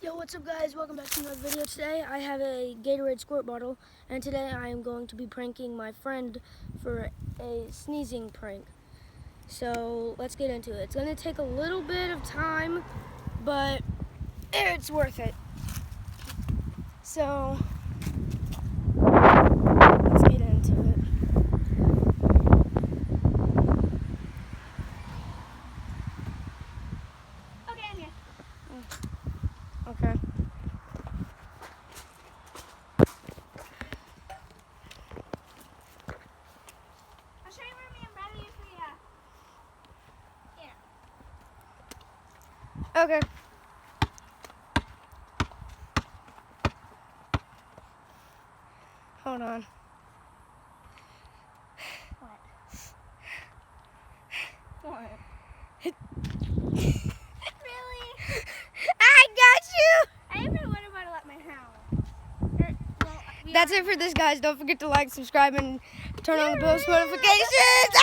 Yo, what's up guys? Welcome back to another video. Today I have a Gatorade squirt bottle, and today I am going to be pranking my friend for a sneezing prank. So let's get into it. It's going to take a little bit of time, but it's worth it. So let's get into it. Okay, I'm here. Okay. I'll show you where me and Bradley usually, Okay. Hold on. What? What? Really? I got you! I even wonder about to let my house. That's it for this, guys. Don't forget to like, subscribe, and turn on the post notifications.